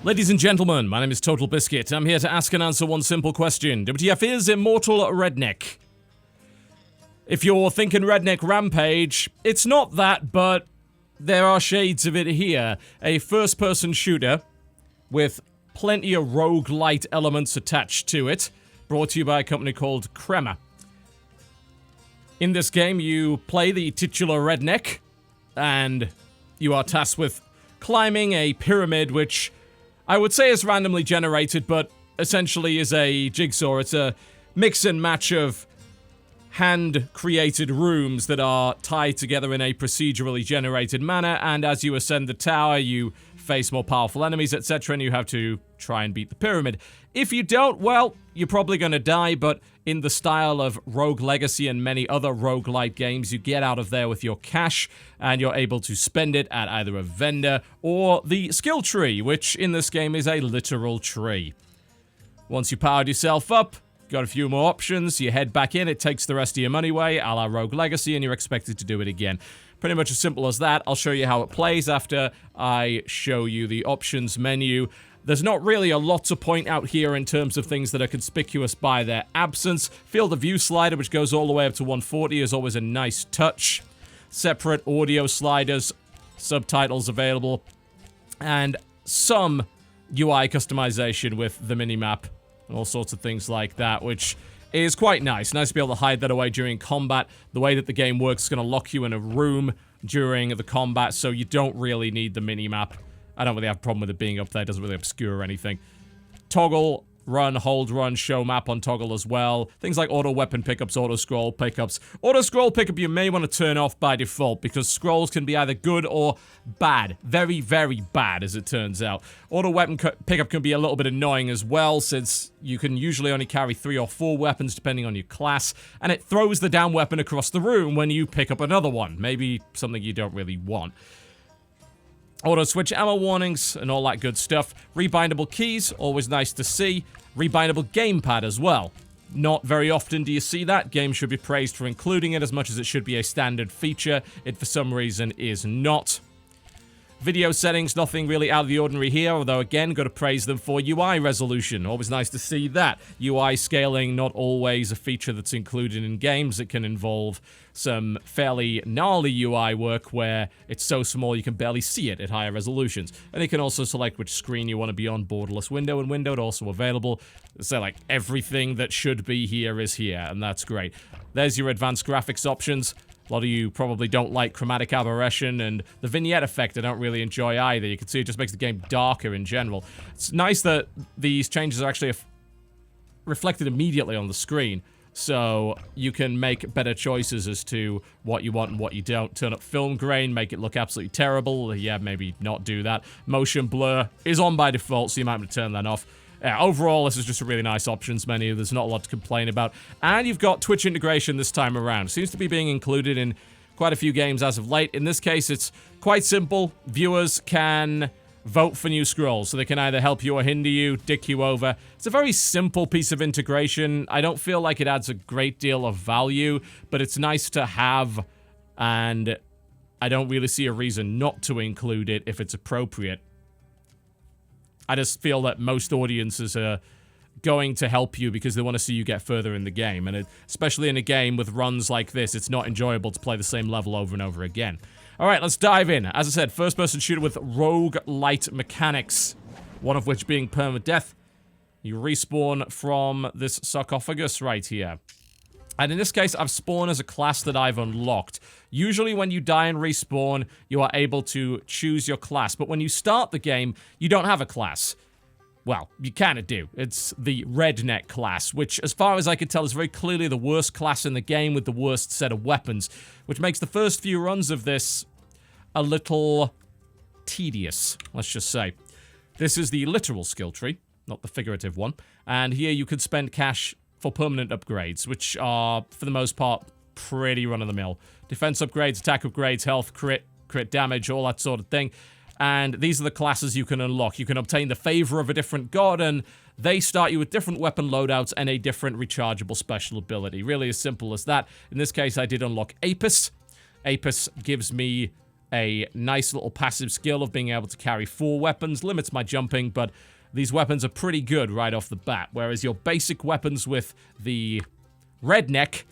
Ladies and gentlemen, my name is TotalBiscuit. I'm here to ask and answer one simple question. WTF is Immortal Redneck. If you're thinking Redneck Rampage, it's not that, but there are shades of it here. A first-person shooter with plenty of roguelite elements attached to it, brought to you by a company called Crema. In this game, you play the titular Redneck, and you are tasked with climbing a pyramid, which I would say is randomly generated, but essentially is a jigsaw. It's a mix and match of hand-created rooms that are tied together in a procedurally generated manner, and as you ascend the tower, you face more powerful enemies, etc., and you have to try and beat the pyramid. If you don't, well, you're probably going to die, but in the style of Rogue Legacy and many other roguelite games, you get out of there with your cash, and you're able to spend it at either a vendor or the skill tree, which in this game is a literal tree. Once you powered yourself up, got a few more options, you head back in, it takes the rest of your money away, a la Rogue Legacy, and you're expected to do it again. Pretty much as simple as that. I'll show you how it plays after I show you the options menu. There's not really a lot to point out here in terms of things that are conspicuous by their absence. Field of view slider, which goes all the way up to 140, is always a nice touch. Separate audio sliders, subtitles available, and some UI customization with the minimap, and all sorts of things like that, which is quite nice. Nice to be able to hide that away during combat. The way that the game works is going to lock you in a room during the combat, so you don't really need the minimap. I don't really have a problem with it being up there. It doesn't really obscure anything. Toggle, run, hold, run, show map on toggle as well. Things like auto weapon pickups, auto scroll pickups. Auto scroll pickup you may want to turn off by default because scrolls can be either good or bad. Very, very bad, as it turns out. Auto weapon pickup can be a little bit annoying as well, since you can usually only carry 3 or 4 weapons depending on your class, and it throws the down weapon across the room when you pick up another one. Maybe something you don't really want. Auto switch ammo warnings and all that good stuff. Rebindable keys, always nice to see. Rebindable gamepad as well. Not very often do you see that. Games should be praised for including it as much as it should be a standard feature. It, for some reason, is not. Video settings, nothing really out of the ordinary here, although again, got to praise them for UI resolution. Always nice to see that. UI scaling, not always a feature that's included in games. It can involve some fairly gnarly UI work where it's so small you can barely see it at higher resolutions. And you can also select which screen you want to be on, borderless window and windowed, also available. So like everything that should be here is here, and that's great. There's your advanced graphics options. A lot of you probably don't like Chromatic Aberration, and the vignette effect I don't really enjoy either. You can see it just makes the game darker in general. It's nice that these changes are actually reflected immediately on the screen, so you can make better choices as to what you want and what you don't. Turn up film grain, make it look absolutely terrible. Yeah, maybe not do that. Motion blur is on by default, so you might want to turn that off. Overall, this is just a really nice options menu. There's not a lot to complain about. And you've got Twitch integration this time around. Seems to be being included in quite a few games as of late. In this case, it's quite simple. Viewers can vote for new scrolls, so they can either help you or hinder you, dick you over. It's a very simple piece of integration. I don't feel like it adds a great deal of value, but it's nice to have, and I don't really see a reason not to include it if it's appropriate. I just feel that most audiences are going to help you because they want to see you get further in the game. And especially in a game with runs like this, it's not enjoyable to play the same level over and over again. Alright, let's dive in. As I said, first-person shooter with roguelite mechanics. One of which being permadeath. You respawn from this sarcophagus right here. And in this case, I've spawned as a class that I've unlocked. Usually when you die and respawn, you are able to choose your class. But when you start the game, you don't have a class. Well, you kind of do. It's the Redneck class, which, as far as I can tell, is very clearly the worst class in the game with the worst set of weapons, which makes the first few runs of this a little tedious, let's just say. This is the literal skill tree, not the figurative one. And here you could spend cash for permanent upgrades, which are, for the most part, pretty run-of-the-mill. Defense upgrades, attack upgrades, health, crit damage, all that sort of thing. And these are the classes you can unlock. You can obtain the favor of a different god, and they start you with different weapon loadouts and a different rechargeable special ability. Really as simple as that. In this case, I did unlock Apis. Apis gives me a nice little passive skill of being able to carry 4 weapons. Limits my jumping, but these weapons are pretty good right off the bat, whereas your basic weapons with the Redneck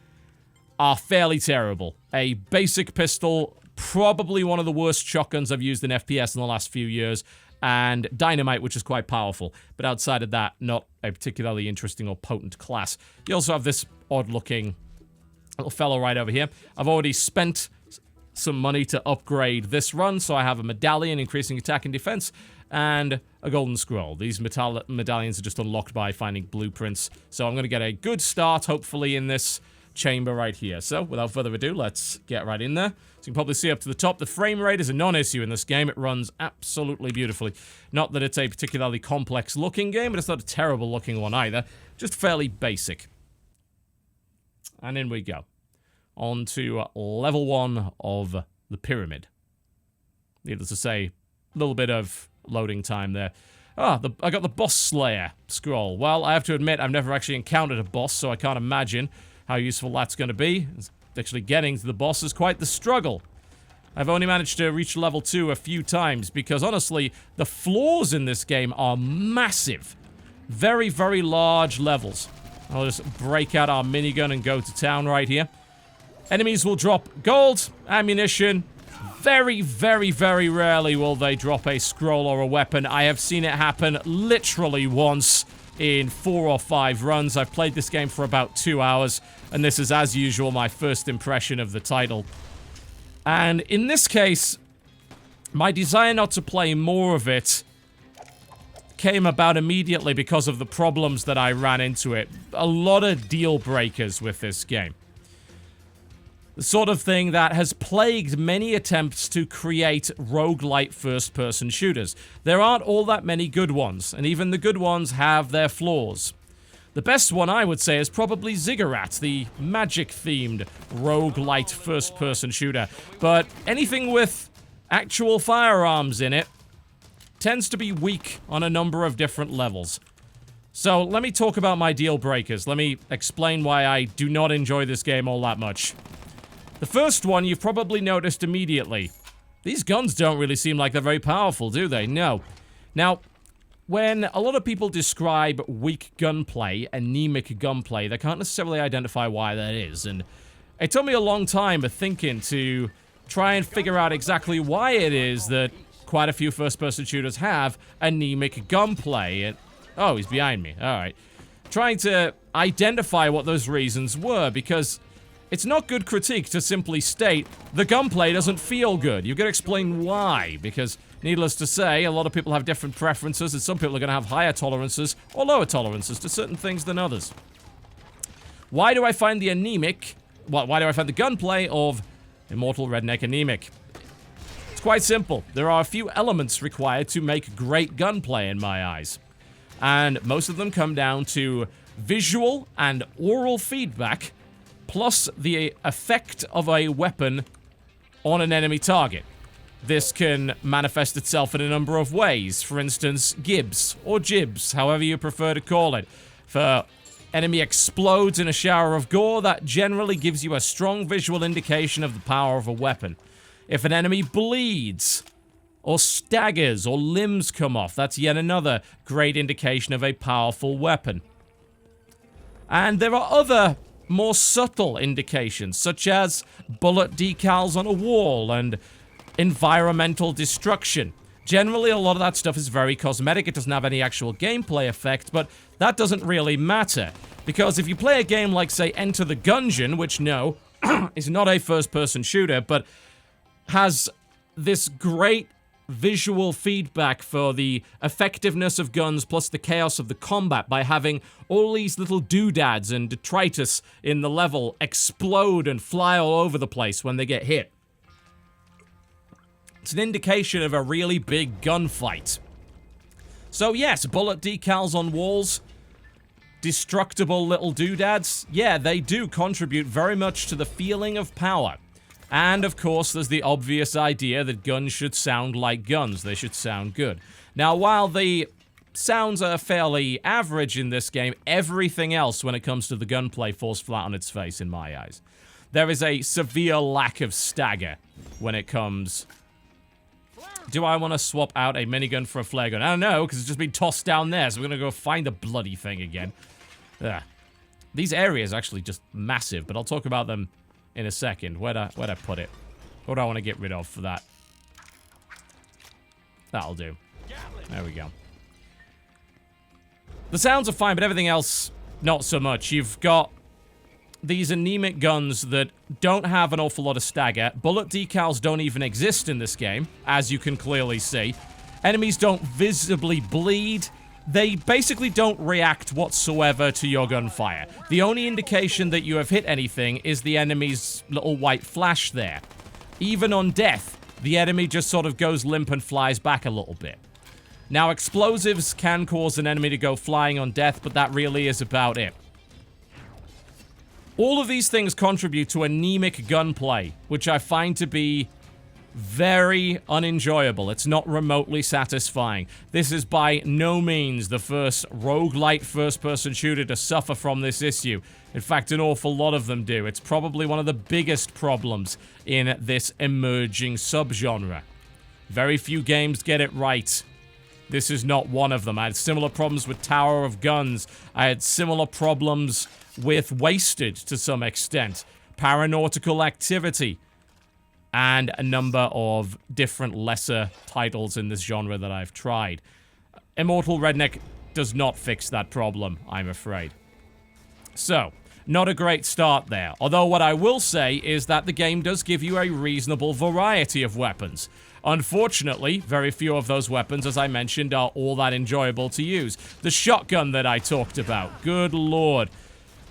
are fairly terrible. A basic pistol, probably one of the worst shotguns I've used in FPS in the last few years, and dynamite, which is quite powerful. But outside of that, not a particularly interesting or potent class. You also have this odd-looking little fellow right over here. I've already spent some money to upgrade this run, so I have a medallion increasing attack and defense, and a golden scroll. These medallions are just unlocked by finding blueprints, so I'm going to get a good start, hopefully, in this chamber right here. So, without further ado, let's get right in there. So you can probably see up to the top, the frame rate is a non-issue in this game. It runs absolutely beautifully. Not that it's a particularly complex-looking game, but it's not a terrible-looking one either. Just fairly basic. And in we go. On to level 1 of the pyramid. Needless to say, a little bit of loading time there. I got the boss slayer scroll. Well, I have to admit, I've never actually encountered a boss, so I can't imagine how useful that's going to be. Actually getting to the boss is quite the struggle. I've only managed to reach level 2 a few times, because honestly, the floors in this game are massive. Very, very large levels. I'll just break out our minigun and go to town right here. Enemies will drop gold, ammunition. Very, very, very rarely will they drop a scroll or a weapon. I have seen it happen literally once in 4 or 5 runs. I've played this game for about 2 hours, and this is, as usual, my first impression of the title. And in this case, my desire not to play more of it came about immediately because of the problems that I ran into it. A lot of deal breakers with this game. The sort of thing that has plagued many attempts to create roguelite first-person shooters. There aren't all that many good ones, and even the good ones have their flaws. The best one, I would say, is probably Ziggurat, the magic-themed roguelite first-person shooter. But anything with actual firearms in it tends to be weak on a number of different levels. So let me talk about my deal breakers. Let me explain why I do not enjoy this game all that much. The first one you've probably noticed immediately. These guns don't really seem like they're very powerful, do they? No. Now, when a lot of people describe weak gunplay, anemic gunplay, they can't necessarily identify why that is. And it took me a long time of thinking to try and figure out exactly why it is that quite a few first-person shooters have anemic gunplay. And, oh, he's behind me. All right. Trying to identify what those reasons were, because it's not good critique to simply state the gunplay doesn't feel good. You've got to explain why, because needless to say, a lot of people have different preferences, and some people are going to have higher tolerances or lower tolerances to certain things than others. Why do I find the anemic, well, why do I find the gunplay of Immortal Redneck anemic? It's quite simple. There are a few elements required to make great gunplay in my eyes, and most of them come down to visual and oral feedback, plus the effect of a weapon on an enemy target. This can manifest itself in a number of ways. For instance, gibs, or jibs, however you prefer to call it. If an enemy explodes in a shower of gore, that generally gives you a strong visual indication of the power of a weapon. If an enemy bleeds, or staggers, or limbs come off, that's yet another great indication of a powerful weapon. And there are other more subtle indications, such as bullet decals on a wall and environmental destruction. Generally, a lot of that stuff is very cosmetic. It doesn't have any actual gameplay effect, but that doesn't really matter. Because if you play a game like, say, Enter the Gungeon, which, no, is not a first-person shooter, but has this great visual feedback for the effectiveness of guns plus the chaos of the combat by having all these little doodads and detritus in the level explode and fly all over the place when they get hit. It's an indication of a really big gunfight. So yes, bullet decals on walls, destructible little doodads, yeah, they do contribute very much to the feeling of power. And, of course, there's the obvious idea that guns should sound like guns. They should sound good. Now, while the sounds are fairly average in this game, everything else when it comes to the gunplay falls flat on its face in my eyes. There is a severe lack of stagger when it comes Do I want to swap out a minigun for a flare gun? I don't know, because it's just been tossed down there, so we're going to go find the bloody thing again. Ugh. These areas are actually just massive, but I'll talk about them in a second. Where'd I put it? What do I want to get rid of for that? That'll do. There we go. The sounds are fine, but everything else, not so much. You've got these anemic guns that don't have an awful lot of stagger. Bullet decals don't even exist in this game, as you can clearly see. Enemies don't visibly bleed. They basically don't react whatsoever to your gunfire. The only indication that you have hit anything is the enemy's little white flash there. Even on death, the enemy just sort of goes limp and flies back a little bit. Now, explosives can cause an enemy to go flying on death, but that really is about it. All of these things contribute to anemic gunplay, which I find to be very unenjoyable. It's not remotely satisfying. This is by no means the first roguelite first-person shooter to suffer from this issue. In fact, an awful lot of them do. It's probably one of the biggest problems in this emerging subgenre. Very few games get it right. This is not one of them. I had similar problems with Tower of Guns. I had similar problems with Wasted to some extent. Paranautical Activity. And a number of different lesser titles in this genre that I've tried. Immortal Redneck does not fix that problem, I'm afraid. So, not a great start there. Although what I will say is that the game does give you a reasonable variety of weapons. Unfortunately, very few of those weapons, as I mentioned, are all that enjoyable to use. The shotgun that I talked about, good lord.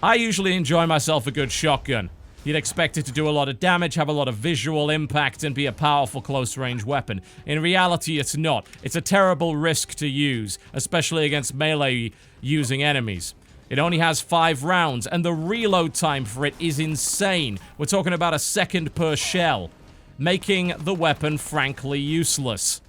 I usually enjoy myself a good shotgun. You'd expect it to do a lot of damage, have a lot of visual impact, and be a powerful close-range weapon. In reality, it's not. It's a terrible risk to use, especially against melee-using enemies. It only has 5 rounds, and the reload time for it is insane. We're talking about a second per shell, making the weapon frankly useless.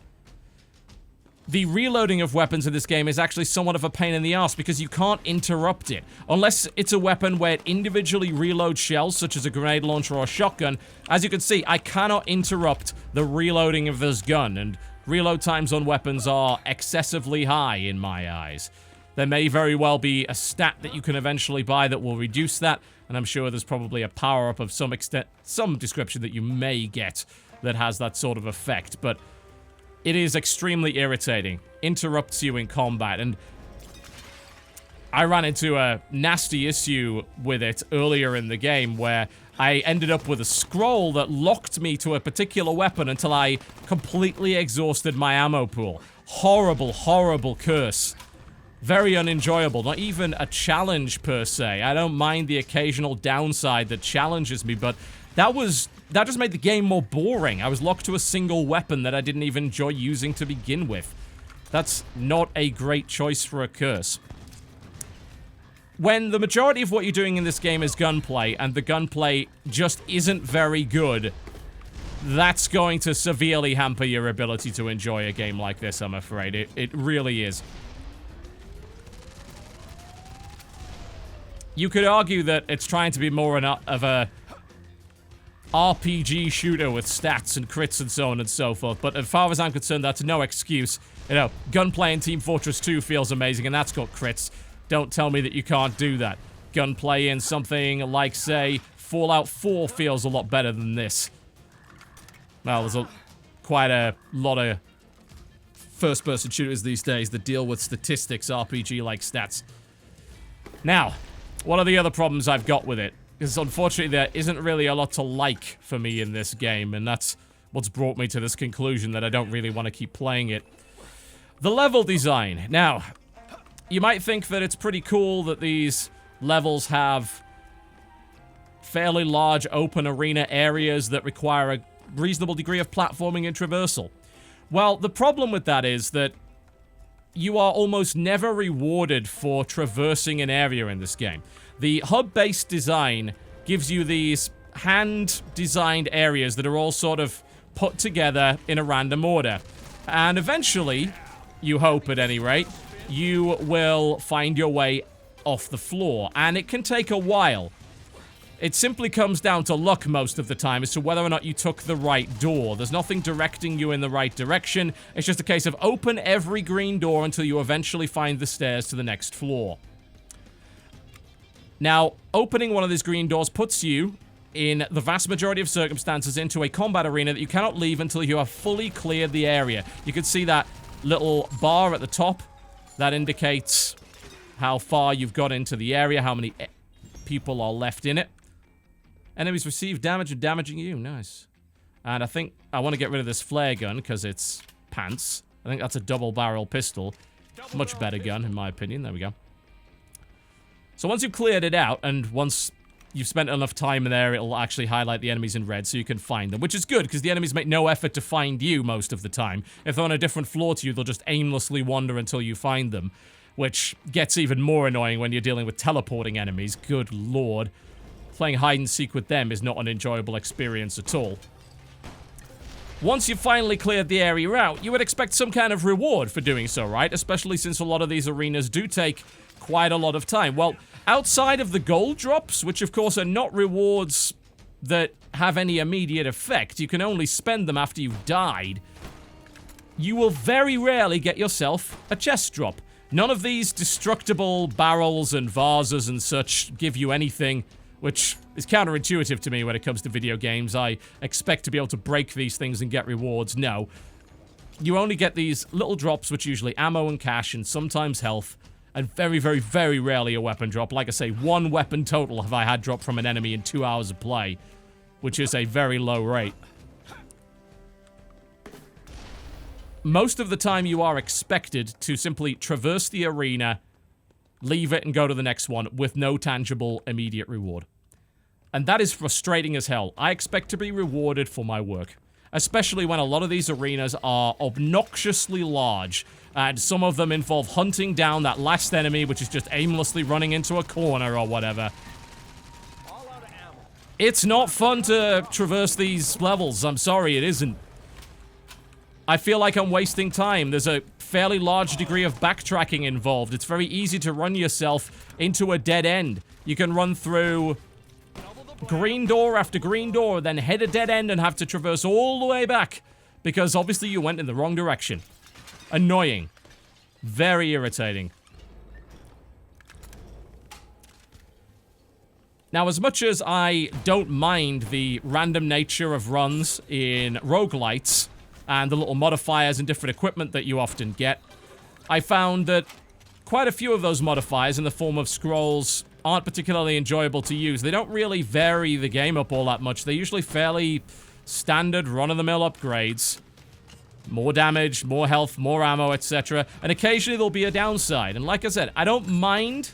The reloading of weapons in this game is actually somewhat of a pain in the ass because you can't interrupt it. Unless it's a weapon where it individually reloads shells, such as a grenade launcher or a shotgun. As you can see, I cannot interrupt the reloading of this gun, and reload times on weapons are excessively high in my eyes. There may very well be a stat that you can eventually buy that will reduce that, and I'm sure there's probably a power-up of some extent, some description that you may get that has that sort of effect, but it is extremely irritating. Interrupts you in combat, and I ran into a nasty issue with it earlier in the game where I ended up with a scroll that locked me to a particular weapon until I completely exhausted my ammo pool. Horrible, horrible curse. Very unenjoyable. Not even a challenge per se. I don't mind the occasional downside that challenges me, but that just made the game more boring. I was locked to a single weapon that I didn't even enjoy using to begin with. That's not a great choice for a curse. When the majority of what you're doing in this game is gunplay, and the gunplay just isn't very good, that's going to severely hamper your ability to enjoy a game like this, I'm afraid. It really is. You could argue that it's trying to be more of a RPG shooter with stats and crits and so on and so forth, but as far as I'm concerned, that's no excuse. You know, gunplay in Team Fortress 2 feels amazing, and that's got crits. Don't tell me that you can't do that. Gunplay in something like, say, Fallout 4 feels a lot better than this. Well, there's quite a lot of first-person shooters these days that deal with statistics, RPG-like stats. Now, what are the other problems I've got with it? Because unfortunately there isn't really a lot to like for me in this game, and that's what's brought me to this conclusion that I don't really want to keep playing it. The level design. Now, you might think that it's pretty cool that these levels have fairly large open arena areas that require a reasonable degree of platforming and traversal. Well, the problem with that is that you are almost never rewarded for traversing an area in this game. The hub-based design gives you these hand-designed areas that are all sort of put together in a random order. And eventually, you hope at any rate, you will find your way off the floor. And it can take a while. It simply comes down to luck most of the time as to whether or not you took the right door. There's nothing directing you in the right direction. It's just a case of open every green door until you eventually find the stairs to the next floor. Now, opening one of these green doors puts you, in the vast majority of circumstances, into a combat arena that you cannot leave until you have fully cleared the area. You can see that little bar at the top. That indicates how far you've got into the area, how many people are left in it. Enemies receive damage and damaging you. Nice. And I think I want to get rid of this flare gun because it's pants. I think that's a double-barrel pistol. Much better gun, in my opinion. There we go. So once you've cleared it out, and once you've spent enough time in there, it'll actually highlight the enemies in red so you can find them, which is good because the enemies make no effort to find you most of the time. If they're on a different floor to you, they'll just aimlessly wander until you find them, which gets even more annoying when you're dealing with teleporting enemies. Good lord. Playing hide-and-seek with them is not an enjoyable experience at all. Once you've finally cleared the area out, you would expect some kind of reward for doing so, right? Especially since a lot of these arenas do take quite a lot of time. Well, outside of the gold drops, which of course are not rewards that have any immediate effect, you can only spend them after you've died, you will very rarely get yourself a chest drop. None of these destructible barrels and vases and such give you anything, which is counterintuitive to me when it comes to video games. I expect to be able to break these things and get rewards. No. You only get these little drops, which are usually ammo and cash and sometimes health, and very, very, very rarely a weapon drop. Like I say, one weapon total have I had drop from an enemy in 2 hours of play, which is a very low rate. Most of the time you are expected to simply traverse the arena, leave it, and go to the next one with no tangible immediate reward. And that is frustrating as hell. I expect to be rewarded for my work, especially when a lot of these arenas are obnoxiously large, and some of them involve hunting down that last enemy, which is just aimlessly running into a corner or whatever. It's not fun to traverse these levels. I'm sorry, it isn't. I feel like I'm wasting time. There's a fairly large degree of backtracking involved. It's very easy to run yourself into a dead end. You can run through green door after green door, then hit a dead end and have to traverse all the way back because obviously you went in the wrong direction. Annoying. Very irritating. Now, as much as I don't mind the random nature of runs in roguelites and the little modifiers and different equipment that you often get, I found that quite a few of those modifiers in the form of scrolls aren't particularly enjoyable to use. They don't really vary the game up all that much. They're usually fairly standard run-of-the-mill upgrades. More damage, more health, more ammo, etc. And occasionally there'll be a downside. And like I said, I don't mind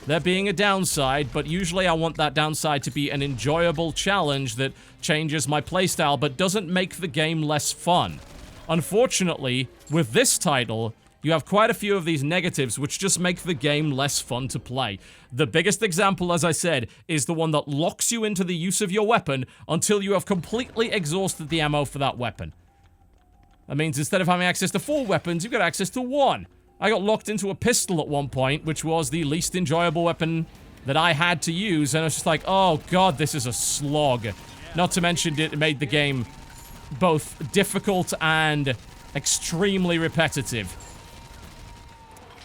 there being a downside, but usually I want that downside to be an enjoyable challenge that changes my playstyle but doesn't make the game less fun. Unfortunately, with this title, you have quite a few of these negatives which just make the game less fun to play. The biggest example, as I said, is the one that locks you into the use of your weapon until you have completely exhausted the ammo for that weapon. That means instead of having access to 4 weapons, you've got access to 1. I got locked into a pistol at one point, which was the least enjoyable weapon that I had to use, and I was just like, oh god, this is a slog. Not to mention it made the game both difficult and extremely repetitive.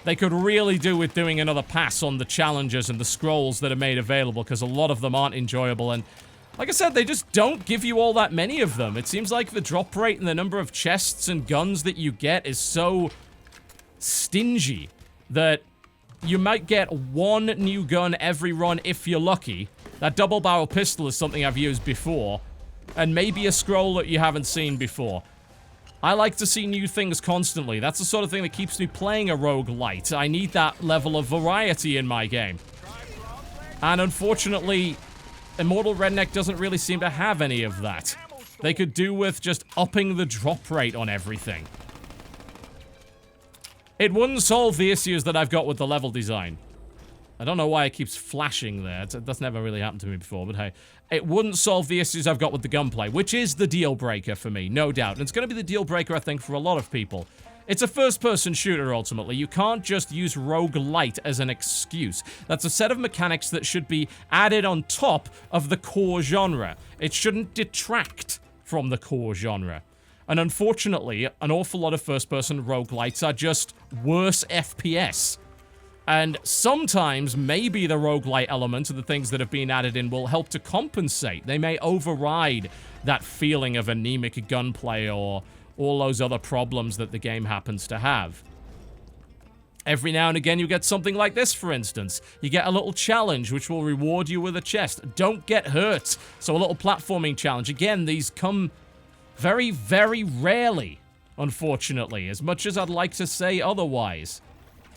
They could really do with doing another pass on the challenges and the scrolls that are made available, because a lot of them aren't enjoyable, and like I said, they just don't give you all that many of them. It seems like the drop rate and the number of chests and guns that you get is so stingy that you might get 1 new gun every run if you're lucky. That double barrel pistol is something I've used before, and maybe a scroll that you haven't seen before. I like to see new things constantly. That's the sort of thing that keeps me playing a roguelite. I need that level of variety in my game. And unfortunately, Immortal Redneck doesn't really seem to have any of that. They could do with just upping the drop rate on everything. It wouldn't solve the issues that I've got with the level design. I don't know why it keeps flashing there. That's never really happened to me before, but hey. It wouldn't solve the issues I've got with the gunplay, which is the deal breaker for me, no doubt. And it's going to be the deal breaker, I think, for a lot of people. It's a first-person shooter, ultimately. You can't just use roguelite as an excuse. That's a set of mechanics that should be added on top of the core genre. It shouldn't detract from the core genre. And unfortunately, an awful lot of first-person roguelites are just worse FPS. And sometimes, maybe the roguelite elements of the things that have been added in will help to compensate. They may override that feeling of anemic gunplay or all those other problems that the game happens to have. Every now and again, you get something like this, for instance. You get a little challenge, which will reward you with a chest. Don't get hurt. So a little platforming challenge. Again, these come very, very rarely, unfortunately, as much as I'd like to say otherwise.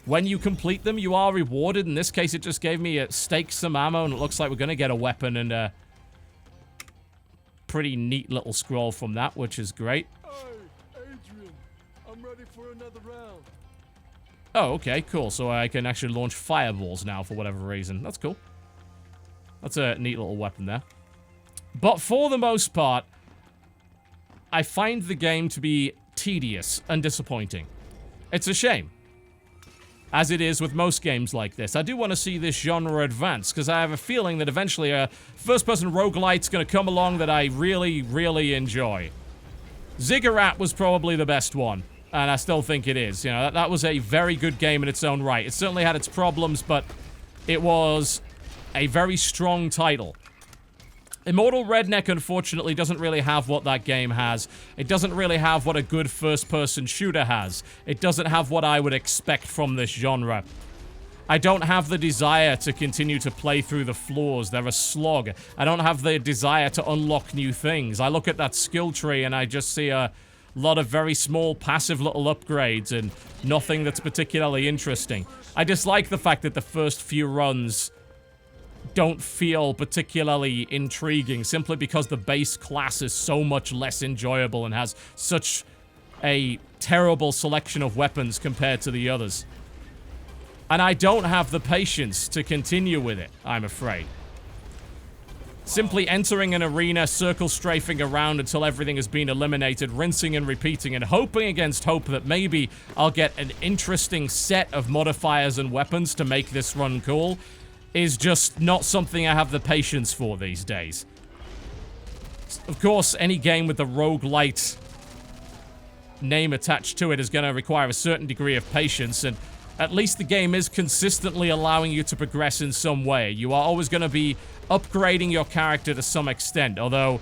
When you complete them, you are rewarded. In this case, it just gave me a stake, some ammo, and it looks like we're going to get a weapon and a pretty neat little scroll from that, which is great. Hey, Adrian, I'm ready for another round. Oh, okay, cool. So I can actually launch fireballs now for whatever reason. That's cool. That's a neat little weapon there. But for the most part, I find the game to be tedious and disappointing. It's a shame. As it is with most games like this. I do want to see this genre advance, because I have a feeling that eventually a first-person roguelite's going to come along that I really, really enjoy. Ziggurat was probably the best one, and I still think it is. You know, that was a very good game in its own right. It certainly had its problems, but it was a very strong title. Immortal Redneck, unfortunately, doesn't really have what that game has. It doesn't really have what a good first-person shooter has. It doesn't have what I would expect from this genre. I don't have the desire to continue to play through the floors. They're a slog. I don't have the desire to unlock new things. I look at that skill tree and I just see a lot of very small, passive little upgrades and nothing that's particularly interesting. I dislike the fact that the first few runs don't feel particularly intriguing simply because the base class is so much less enjoyable and has such a terrible selection of weapons compared to the others. And I don't have the patience to continue with it, I'm afraid. Simply entering an arena, circle strafing around until everything has been eliminated, rinsing and repeating, and hoping against hope that maybe I'll get an interesting set of modifiers and weapons to make this run cool, is just not something I have the patience for these days. Of course, any game with the roguelite name attached to it is going to require a certain degree of patience, and at least the game is consistently allowing you to progress in some way. You are always going to be upgrading your character to some extent, although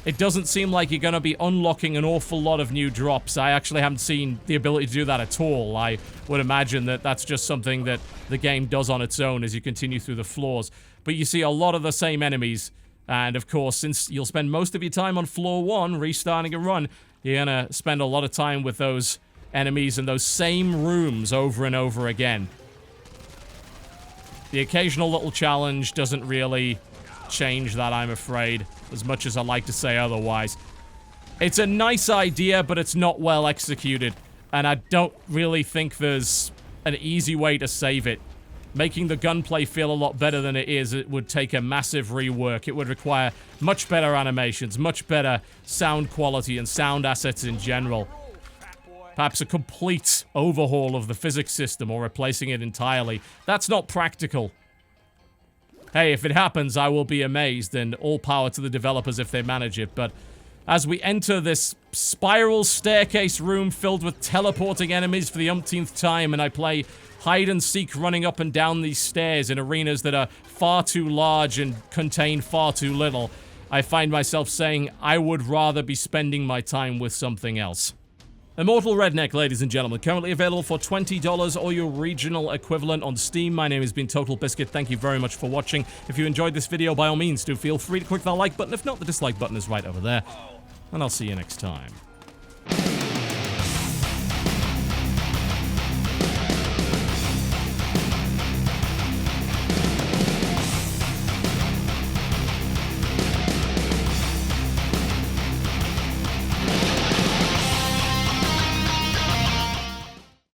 it doesn't seem like you're going to be unlocking an awful lot of new drops. I actually haven't seen the ability to do that at all. I would imagine that that's just something that the game does on its own as you continue through the floors. But you see a lot of the same enemies, and of course, since you'll spend most of your time on floor 1 restarting a run, you're going to spend a lot of time with those enemies in those same rooms over and over again. The occasional little challenge doesn't really change that, I'm afraid, as much as I like to say otherwise. It's a nice idea, but it's not well executed, and I don't really think there's an easy way to save it. Making the gunplay feel a lot better than it is, it would take a massive rework. It would require much better animations, much better sound quality and sound assets in general. Perhaps a complete overhaul of the physics system or replacing it entirely. That's not practical. Hey, if it happens, I will be amazed, and all power to the developers if they manage it, but as we enter this spiral staircase room filled with teleporting enemies for the umpteenth time, and I play hide and seek running up and down these stairs in arenas that are far too large and contain far too little, I find myself saying I would rather be spending my time with something else. Immortal Redneck, ladies and gentlemen, currently available for $20 or your regional equivalent on Steam. My name has been TotalBiscuit. Thank you very much for watching. If you enjoyed this video, by all means, do feel free to click that like button. If not, the dislike button is right over there. And I'll see you next time.